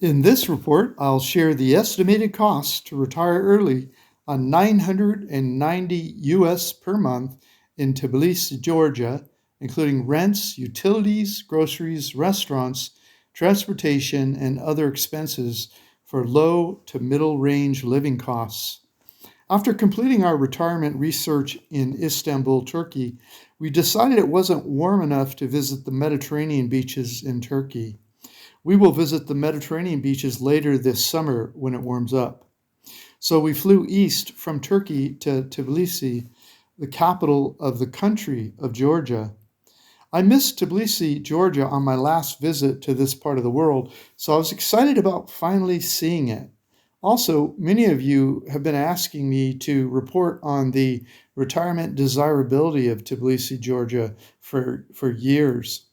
In this report, I'll share the estimated costs to retire early on $990 per month in Tbilisi, Georgia, including rents, utilities, groceries, restaurants, transportation, and other expenses for low to middle range living costs. After completing our retirement research in Istanbul, Turkey, we decided it wasn't warm enough to visit the Mediterranean beaches in Turkey. We will visit the Mediterranean beaches later this summer when it warms up. So we flew east from Turkey to Tbilisi, the capital of the country of Georgia. I missed Tbilisi, Georgia on my last visit to this part of the world, so I was excited about finally seeing it. Also, many of you have been asking me to report on the retirement desirability of Tbilisi, Georgia for years.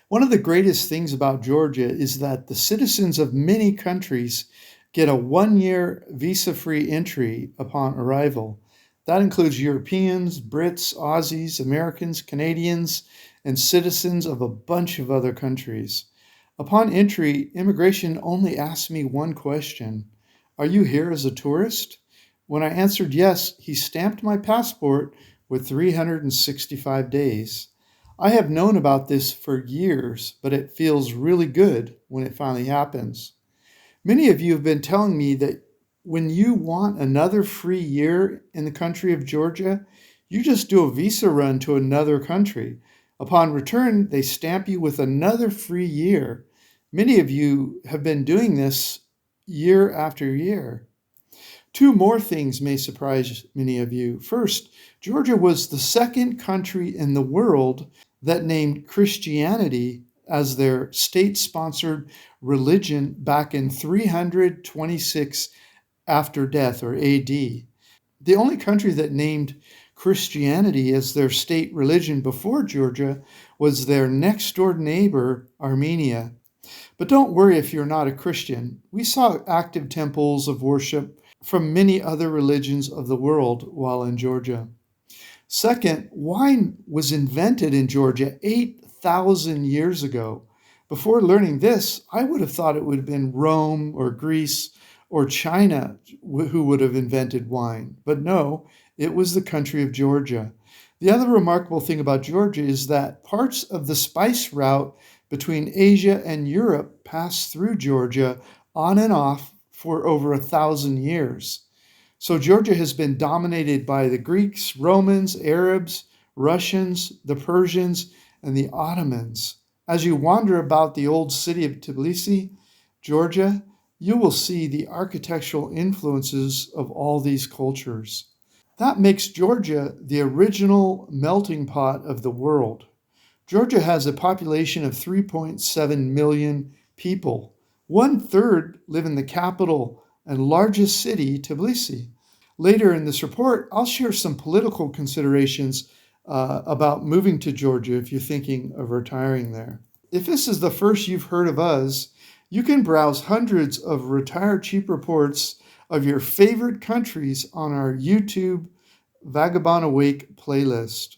One of the greatest things about Georgia is that the citizens of many countries get a 1-year visa-free entry upon arrival. That includes Europeans, Brits, Aussies, Americans, Canadians, and citizens of a bunch of other countries. Upon entry, immigration only asked me one question: "Are you here as a tourist?" When I answered yes, he stamped my passport with 365 days. I have known about this for years, but it feels really good when it finally happens. Many of you have been telling me that when you want another free year in the country of Georgia, you just do a visa run to another country. Upon return, they stamp you with another free year. Many of you have been doing this year after year. Two more things may surprise many of you. First, Georgia was the second country in the world that named Christianity as their state-sponsored religion back in 326 after death, or AD. The only country that named Christianity as their state religion before Georgia was their next-door neighbor, Armenia. But don't worry if you're not a Christian. We saw active temples of worship from many other religions of the world while in Georgia. Second, wine was invented in Georgia 8,000 years ago. Before learning this, I would have thought it would have been Rome or Greece or China who would have invented wine. But no, it was the country of Georgia. The other remarkable thing about Georgia is that parts of the spice route between Asia and Europe passed through Georgia on and off for over 1,000 years. So Georgia has been dominated by the Greeks, Romans, Arabs, Russians, the Persians, and the Ottomans. As you wander about the old city of Tbilisi, Georgia, you will see the architectural influences of all these cultures. That makes Georgia the original melting pot of the world. Georgia has a population of 3.7 million people. 1/3 live in the capital and largest city, Tbilisi. Later in this report, I'll share some political considerations about moving to Georgia if you're thinking of retiring there. If this is the first you've heard of us, you can browse hundreds of Retire Cheap reports of your favorite countries on our YouTube Vagabond Awake playlist.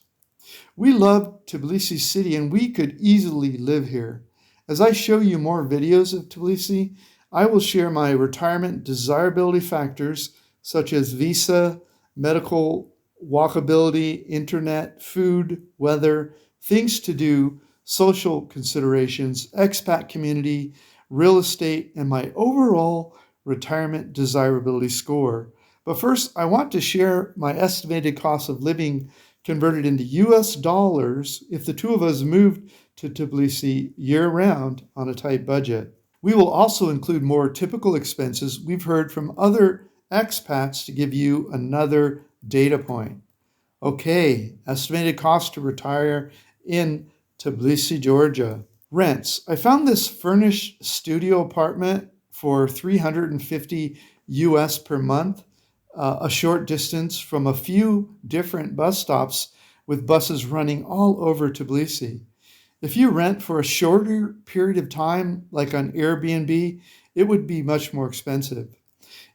We love Tbilisi city and we could easily live here. As I show you more videos of Tbilisi, I will share my retirement desirability factors such as visa, medical, walkability, internet, food, weather, things to do, social considerations, expat community, real estate, and my overall retirement desirability score. But first, I want to share my estimated cost of living converted into US dollars if the two of us moved to Tbilisi year-round on a tight budget. We will also include more typical expenses we've heard from other expats to give you another data point. Okay, estimated cost to retire in Tbilisi, Georgia. Rents. I found this furnished studio apartment for $350 per month, a short distance from a few different bus stops with buses running all over Tbilisi. If you rent for a shorter period of time, like on Airbnb, it would be much more expensive.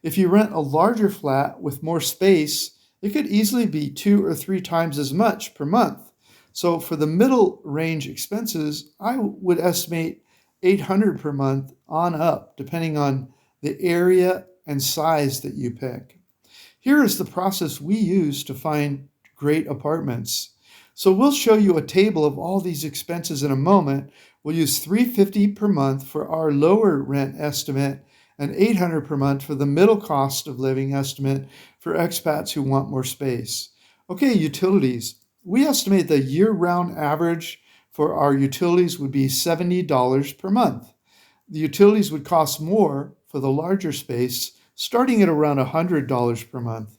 If you rent a larger flat with more space, it could easily be 2 or 3 times as much per month. So for the middle range expenses, I would estimate $800 per month on up, depending on the area and size that you pick. Here is the process we use to find great apartments. So we'll show you a table of all these expenses in a moment. We'll use $350 per month for our lower rent estimate and $800 per month for the middle cost of living estimate for expats who want more space. Okay, utilities. We estimate the year-round average for our utilities would be $70 per month. The utilities would cost more for the larger space, starting at around $100 per month.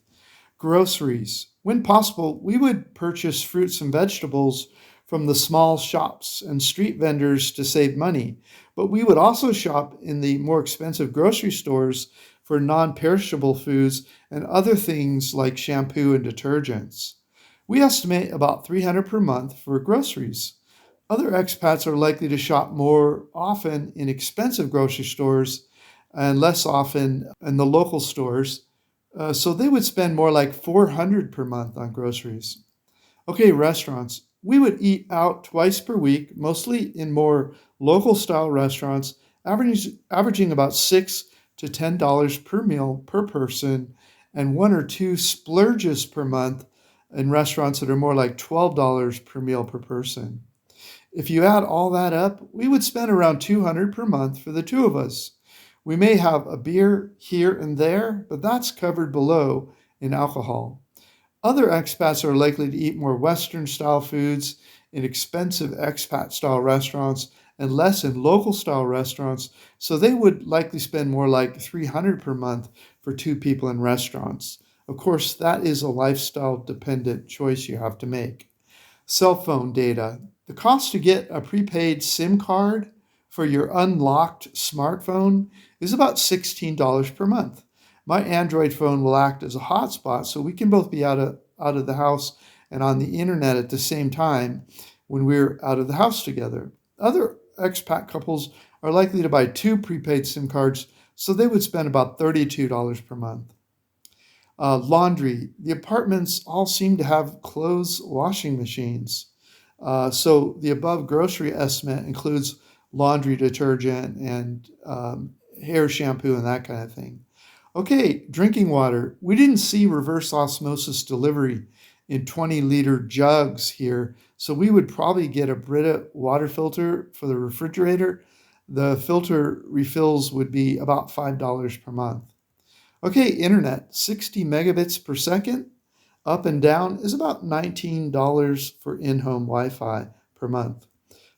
Groceries. When possible, we would purchase fruits and vegetables from the small shops and street vendors to save money, but we would also shop in the more expensive grocery stores for non-perishable foods and other things like shampoo and detergents. We estimate about $300 per month for groceries. Other expats are likely to shop more often in expensive grocery stores and less often in the local stores, so they would spend more like $400 per month on groceries. Okay, restaurants. We would eat out twice per week, mostly in more local-style restaurants, averaging about $6 to $10 per meal per person, and 1 or 2 splurges per month in restaurants that are more like $12 per meal per person. If you add all that up, we would spend around $200 per month for the two of us. We may have a beer here and there, but that's covered below in alcohol. Other expats are likely to eat more Western-style foods in expensive expat-style restaurants and less in local-style restaurants, so they would likely spend more like $300 per month for 2 people in restaurants. Of course, that is a lifestyle-dependent choice you have to make. Cell phone data. The cost to get a prepaid SIM card for your unlocked smartphone is about $16 per month. My Android phone will act as a hotspot, so we can both be out of the house and on the internet at the same time when we're out of the house together. Other expat couples are likely to buy 2 prepaid SIM cards, so they would spend about $32 per month. Laundry. The apartments all seem to have clothes washing machines. So the above grocery estimate includes laundry detergent and hair shampoo and that kind of thing. Okay, drinking water. We didn't see reverse osmosis delivery in 20-liter jugs here, so we would probably get a Brita water filter for the refrigerator. The filter refills would be about $5 per month. Okay, internet, 60 megabits per second, up and down is about $19 for in-home Wi-Fi per month.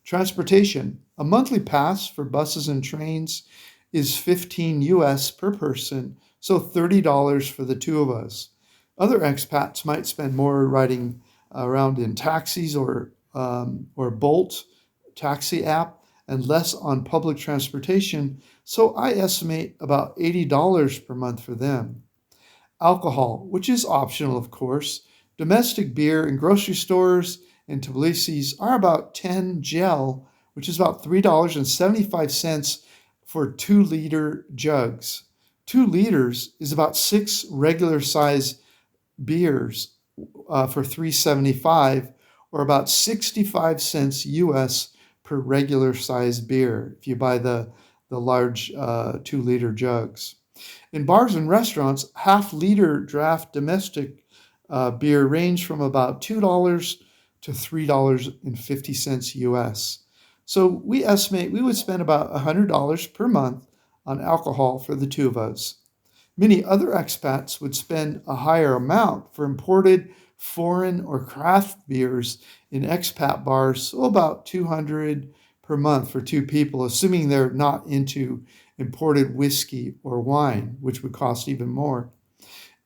Transportation, a monthly pass for buses and trains is $15 US per person, so $30 for the two of us. Other expats might spend more riding around in taxis or Bolt taxi app and less on public transportation, so I estimate about $80 per month for them. Alcohol, which is optional, of course. Domestic beer in grocery stores in Tbilisi are about 10 gel, which is about $3.75 for 2-liter jugs. 2 liters is about 6 regular size beers for $3.75, or about 65 cents US per regular size beer if you buy the large 2-liter jugs. In bars and restaurants, half-liter draft domestic beer range from about $2 to $3.50 US. So we estimate we would spend about $100 per month on alcohol for the two of us. Many other expats would spend a higher amount for imported foreign or craft beers in expat bars, so about $200 per month for 2 people, assuming they're not into imported whiskey or wine, which would cost even more.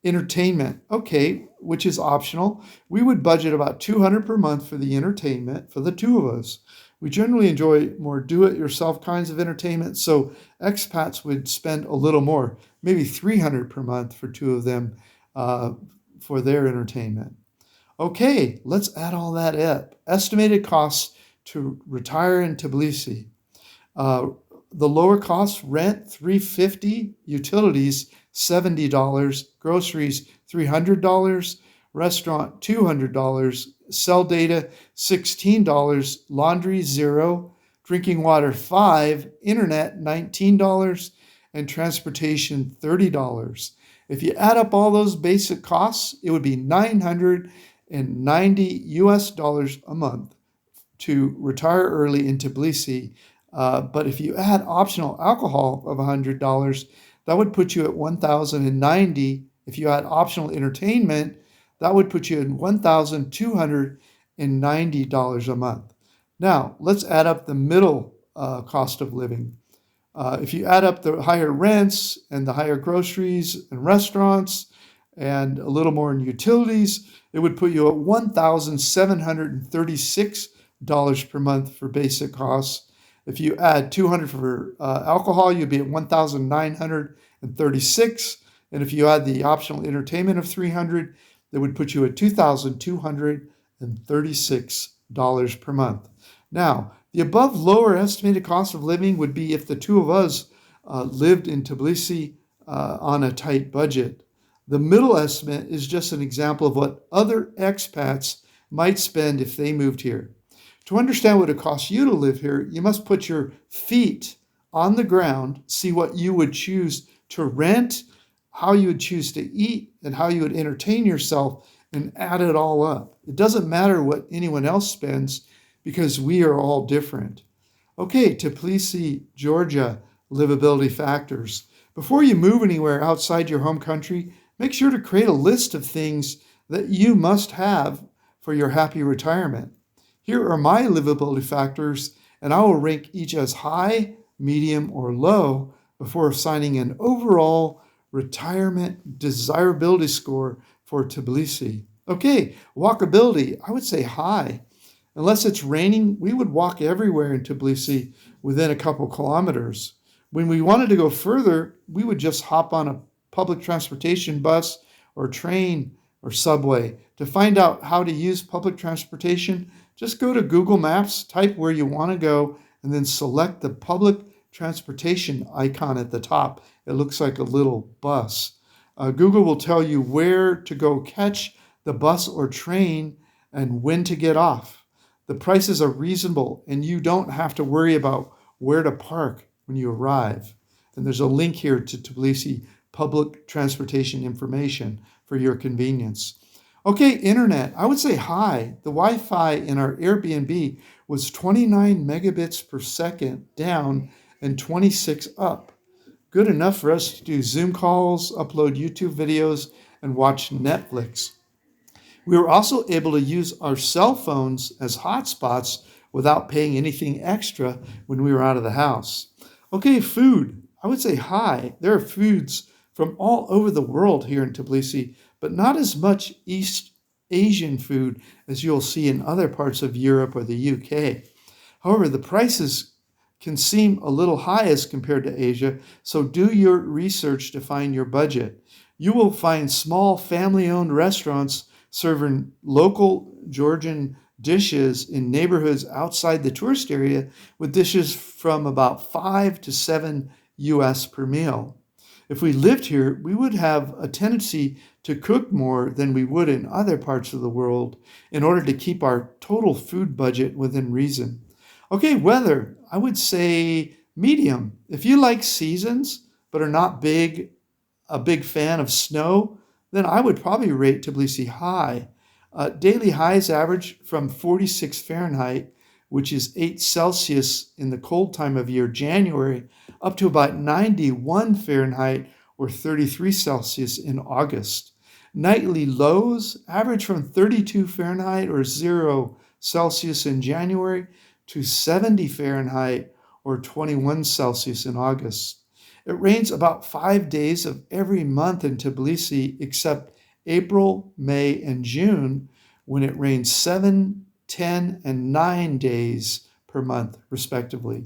Entertainment, okay, which is optional. We would budget about $200 per month for the entertainment for the two of us. We generally enjoy more do-it-yourself kinds of entertainment, so expats would spend a little more, maybe $300 per month for 2 of them for their entertainment. Okay, let's add all that up. Estimated costs to retire in Tbilisi. The lower costs, rent $350, utilities $70, groceries $300, restaurant $200, cell data $16, laundry $0, drinking water $5, internet $19, and transportation $30. If you add up all those basic costs, it would be $990 a month to retire early in Tbilisi. But if you add optional alcohol of $100, that would put you at $1,090. If you add optional entertainment, that would put you at $1,290 a month. Now, let's add up the middle cost of living. If you add up the higher rents and the higher groceries and restaurants and a little more in utilities, it would put you at $1,736 per month for basic costs. If you add $200 for alcohol, you'd be at $1,936. And if you add the optional entertainment of $300, that would put you at $2,236 per month. Now, the above lower estimated cost of living would be if the two of us lived in Tbilisi on a tight budget. The middle estimate is just an example of what other expats might spend if they moved here. To understand what it costs you to live here, you must put your feet on the ground, see what you would choose to rent, how you would choose to eat, and how you would entertain yourself, and add it all up. It doesn't matter what anyone else spends because we are all different. Okay, Tbilisi, Georgia, livability factors. Before you move anywhere outside your home country, make sure to create a list of things that you must have for your happy retirement. Here are my livability factors, and I will rank each as high, medium, or low before assigning an overall retirement desirability score for Tbilisi. Okay, walkability, I would say high. Unless it's raining, we would walk everywhere in Tbilisi within a couple kilometers. When we wanted to go further, we would just hop on a public transportation bus or train or subway. To find out how to use public transportation, just go to Google Maps, type where you want to go, and then select the public transportation icon at the top. It looks like a little bus. Google will tell you where to go catch the bus or train and when to get off. The prices are reasonable, and you don't have to worry about where to park when you arrive. And there's a link here to Tbilisi public transportation information for your convenience. Okay, internet, I would say high. The Wi-Fi in our Airbnb was 29 megabits per second down and 26 up. Good enough for us to do Zoom calls, upload YouTube videos, and watch Netflix. We were also able to use our cell phones as hotspots without paying anything extra when we were out of the house. Okay, food. I would say high. There are foods from all over the world here in Tbilisi, but not as much East Asian food as you'll see in other parts of Europe or the UK. However, the prices can seem a little high as compared to Asia, so do your research to find your budget. You will find small family-owned restaurants serving local Georgian dishes in neighborhoods outside the tourist area with dishes from about $5 to $7 US per meal. If we lived here, we would have a tendency to cook more than we would in other parts of the world in order to keep our total food budget within reason. Okay, weather, I would say medium. If you like seasons but are not a big fan of snow, then I would probably rate Tbilisi high. Daily highs average from 46 Fahrenheit, which is 8 Celsius in the cold time of year, January, up to about 91 Fahrenheit or 33 Celsius in August. Nightly lows average from 32 Fahrenheit or 0 Celsius in January to 70 Fahrenheit or 21 Celsius in August. It rains about 5 days of every month in Tbilisi except April, May, and June, when it rains 7, 10, and 9 days per month, respectively.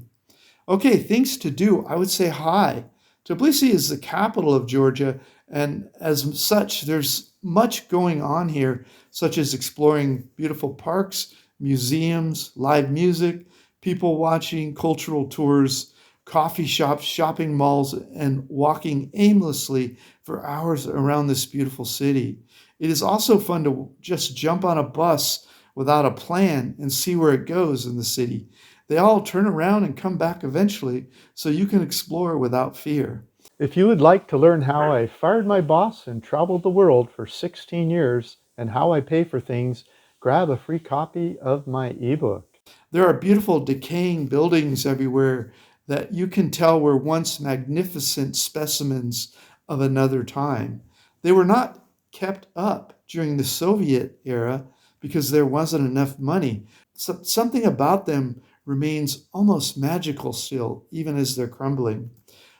Okay, things to do, I would say high. Tbilisi is the capital of Georgia, and as such, there's much going on here, such as exploring beautiful parks, museums, live music, people watching, cultural tours, coffee shops, shopping malls, and walking aimlessly for hours around this beautiful city. It is also fun to just jump on a bus without a plan and see where it goes in the city. They all turn around and come back eventually, so you can explore without fear. If you would like to learn how I fired my boss and traveled the world for 16 years and how I pay for things, grab a free copy of my ebook. There are beautiful decaying buildings everywhere that you can tell were once magnificent specimens of another time. They were not kept up during the Soviet era because there wasn't enough money. So something about them remains almost magical still, even as they're crumbling.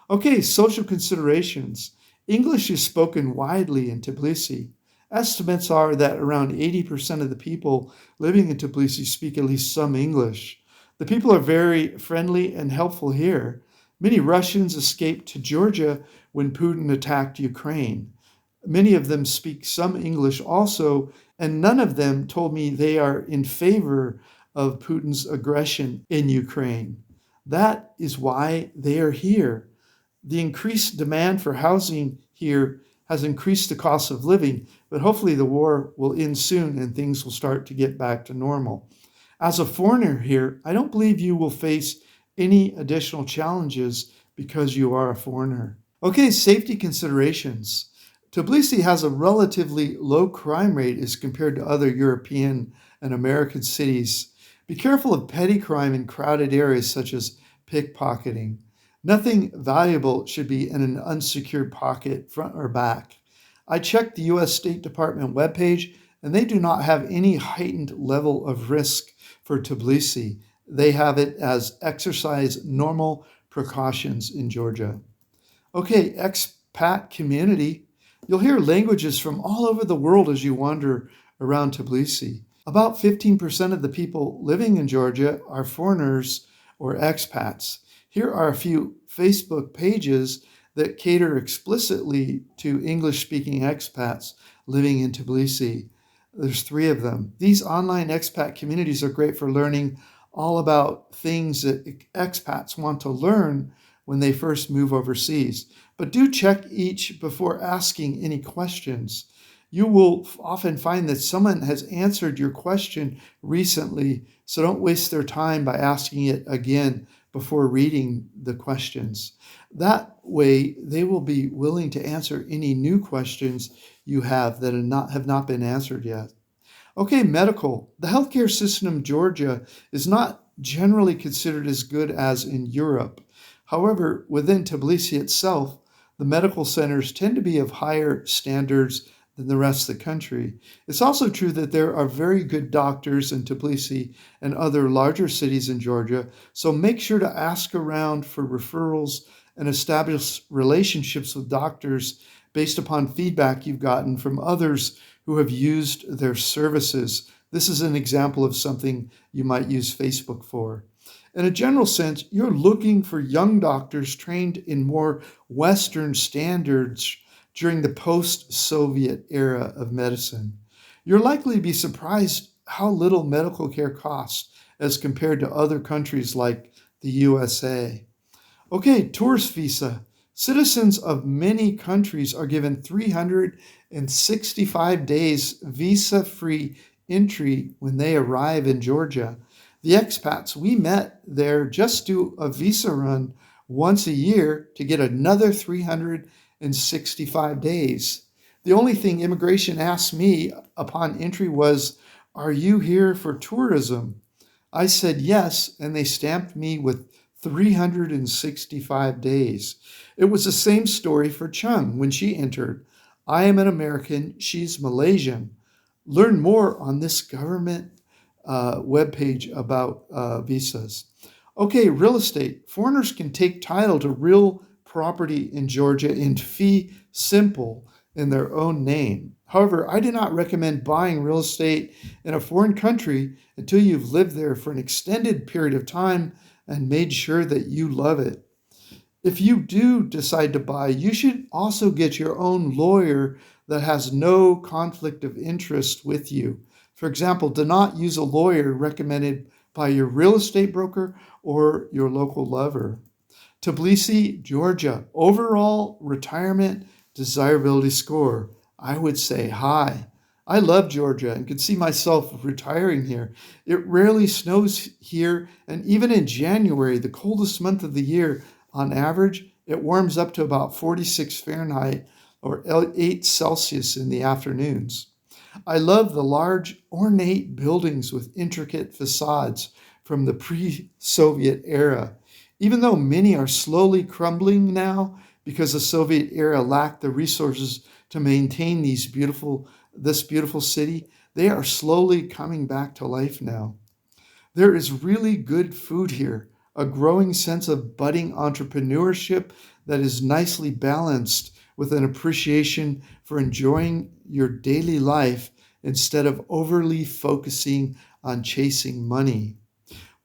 Okay, social considerations. English is spoken widely in Tbilisi. Estimates are that around 80% of the people living in Tbilisi speak at least some English. The people are very friendly and helpful here. Many Russians escaped to Georgia when Putin attacked Ukraine. Many of them speak some English also, and none of them told me they are in favor of Putin's aggression in Ukraine. That is why they are here. The increased demand for housing here has increased the cost of living, but hopefully the war will end soon and things will start to get back to normal. As a foreigner here, I don't believe you will face any additional challenges because you are a foreigner. Okay, safety considerations. Tbilisi has a relatively low crime rate as compared to other European and American cities. Be careful of petty crime in crowded areas such as pickpocketing. Nothing valuable should be in an unsecured pocket, front or back. I checked the U.S. State Department webpage, and they do not have any heightened level of risk for Tbilisi. They have it as exercise normal precautions in Georgia. Okay, expat community. You'll hear languages from all over the world as you wander around Tbilisi. About 15% of the people living in Georgia are foreigners or expats. Here are a few Facebook pages that cater explicitly to English-speaking expats living in Tbilisi. There's 3 of them. These online expat communities are great for learning all about things that expats want to learn when they first move overseas. But do check each before asking any questions. You will often find that someone has answered your question recently, so don't waste their time by asking it again before reading the questions. That way, they will be willing to answer any new questions you have that have not been answered yet. Okay, medical. The healthcare system in Georgia is not generally considered as good as in Europe. However, within Tbilisi itself, the medical centers tend to be of higher standards than the rest of the country. It's also true that there are very good doctors in Tbilisi and other larger cities in Georgia, so make sure to ask around for referrals and establish relationships with doctors based upon feedback you've gotten from others who have used their services. This is an example of something you might use Facebook for. In a general sense, you're looking for young doctors trained in more Western standards during the post-Soviet era of medicine. You're likely to be surprised how little medical care costs as compared to other countries like the USA. Okay, tourist visa. Citizens of many countries are given 365 days visa-free entry when they arrive in Georgia. The expats we met there just do a visa run once a year to get another 365 days. The only thing immigration asked me upon entry was, "Are you here for tourism?" I said yes, and they stamped me with 365 days. It was the same story for Chung when she entered. I am an American, she's Malaysian. Learn more on this government webpage about visas. Okay, real estate. Foreigners can take title to real property in Georgia in fee simple in their own name. However, I do not recommend buying real estate in a foreign country until you've lived there for an extended period of time and made sure that you love it. If you do decide to buy, you should also get your own lawyer that has no conflict of interest with you. For example, do not use a lawyer recommended by your real estate broker or your local lover. Tbilisi, Georgia. Overall retirement desirability score, I would say high. I love Georgia and could see myself retiring here. It rarely snows here, and even in January, the coldest month of the year, on average, it warms up to about 46 Fahrenheit or 8 Celsius in the afternoons. I love the large, ornate buildings with intricate facades from the pre-Soviet era. Even though many are slowly crumbling now because the Soviet era lacked the resources to maintain this beautiful city, they are slowly coming back to life now. There is really good food here, a growing sense of budding entrepreneurship that is nicely balanced with an appreciation for enjoying your daily life instead of overly focusing on chasing money.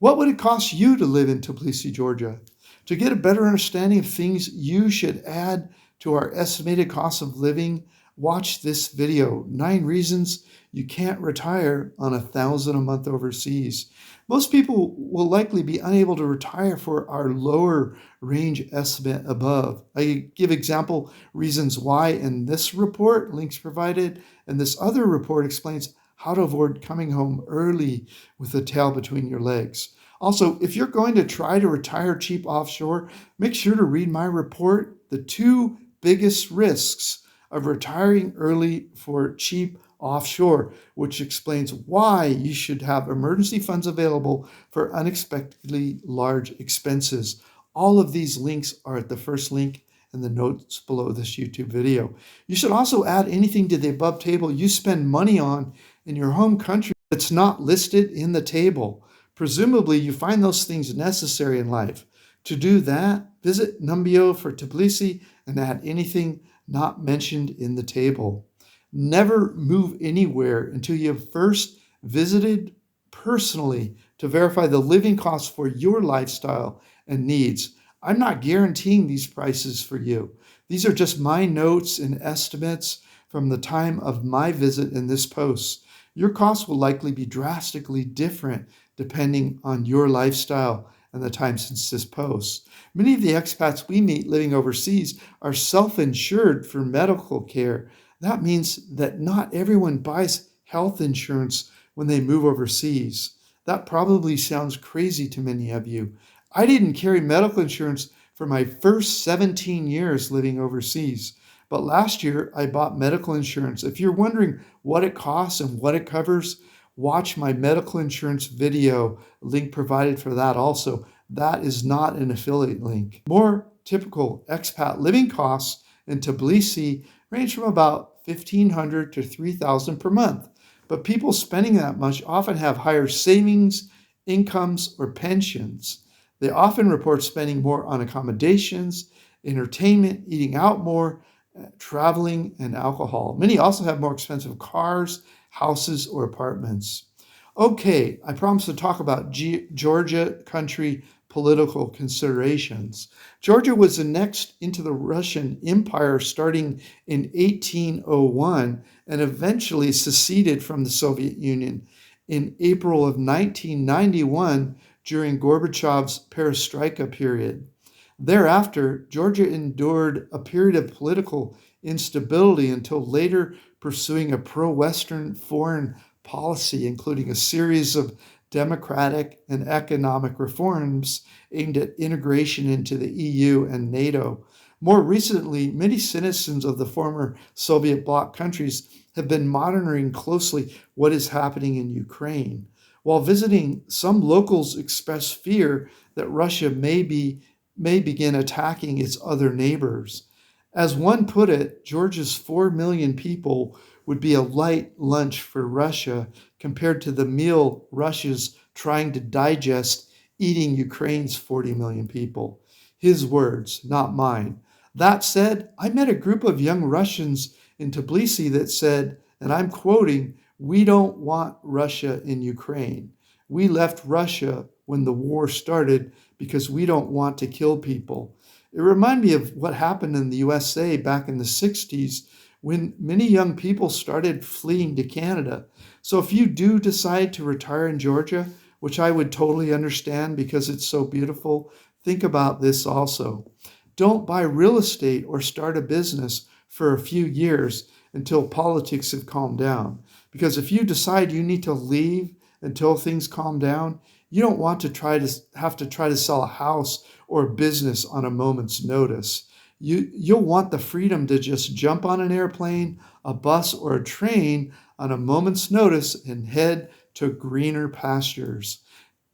What would it cost you to live in Tbilisi, Georgia? To get a better understanding of things you should add to our estimated cost of living, watch this video, 9 reasons you can't retire on $1,000 a month overseas. Most people will likely be unable to retire for our lower range estimate above. I give example reasons why in this report, links provided, and this other report explains how to avoid coming home early with the tail between your legs. Also, if you're going to try to retire cheap offshore, make sure to read my report, The 2 Biggest Risks of Retiring Early for Cheap Offshore, which explains why you should have emergency funds available for unexpectedly large expenses. All of these links are at the first link in the notes below this YouTube video. You should also add anything to the above table you spend money on in your home country that's not listed in the table. Presumably, you find those things necessary in life. To do that, visit Numbeo for Tbilisi and add anything not mentioned in the table. Never move anywhere until you have first visited personally to verify the living costs for your lifestyle and needs. I'm not guaranteeing these prices for you. These are just my notes and estimates from the time of my visit in this post. Your costs will likely be drastically different depending on your lifestyle and the time since this post. Many of the expats we meet living overseas are self-insured for medical care. That means that not everyone buys health insurance when they move overseas. That probably sounds crazy to many of you. I didn't carry medical insurance for my first 17 years living overseas, but last year I bought medical insurance. If you're wondering what it costs and what it covers, watch my medical insurance video, link provided for that also. That is not an affiliate link. More typical expat living costs in Tbilisi range from about $1,500 to $3,000 per month. But people spending that much often have higher savings, incomes, or pensions. They often report spending more on accommodations, entertainment, eating out more, traveling, and alcohol. Many also have more expensive cars, houses, or apartments. Okay, I promised to talk about Georgia country political considerations. Georgia was annexed into the Russian Empire starting in 1801 and eventually seceded from the Soviet Union in April of 1991 during Gorbachev's perestroika period. Thereafter, Georgia endured a period of political instability until later pursuing a pro-Western foreign policy, including a series of democratic and economic reforms aimed at integration into the EU and NATO. More recently, many citizens of the former Soviet bloc countries have been monitoring closely what is happening in Ukraine. While visiting, some locals express fear that Russia may begin attacking its other neighbors. As one put it, Georgia's 4 million people would be a light lunch for Russia compared to the meal Russia's trying to digest eating Ukraine's 40 million people. His words, not mine. That said, I met a group of young Russians in Tbilisi that said, and I'm quoting, "We don't want Russia in Ukraine. We left Russia when the war started because we don't want to kill people." It reminded me of what happened in the USA back in the 60s when many young people started fleeing to Canada. So if you do decide to retire in Georgia, which I would totally understand because it's so beautiful, think about this also. Don't buy real estate or start a business for a few years until politics have calmed down. Because if you decide you need to leave until things calm down, you don't want to have to try to sell a house or a business on a moment's notice. You'll want the freedom to just jump on an airplane, a bus, or a train on a moment's notice and head to greener pastures.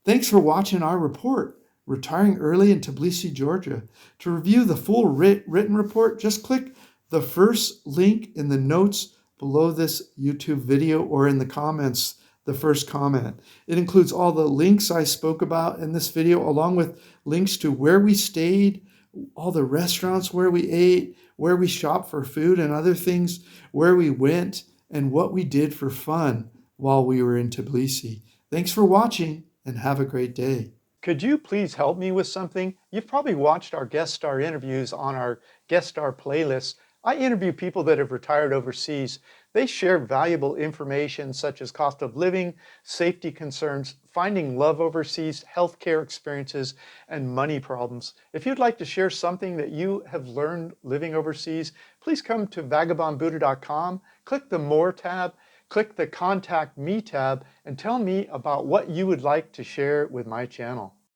Thanks for watching our report, Retiring Early in Tbilisi, Georgia. To review the full written report, just click the first link in the notes below this YouTube video or in the comments, the first comment. It includes all the links I spoke about in this video, along with links to where we stayed, all the restaurants where we ate, where we shopped for food and other things, where we went, and what we did for fun while we were in Tbilisi. Thanks for watching and have a great day. Could you please help me with something? You've probably watched our guest star interviews on our guest star playlist. I interview people that have retired overseas. They share valuable information such as cost of living, safety concerns, finding love overseas, healthcare experiences, and money problems. If you'd like to share something that you have learned living overseas, please come to vagabondbuddha.com, click the More tab, click the Contact Me tab, and tell me about what you would like to share with my channel.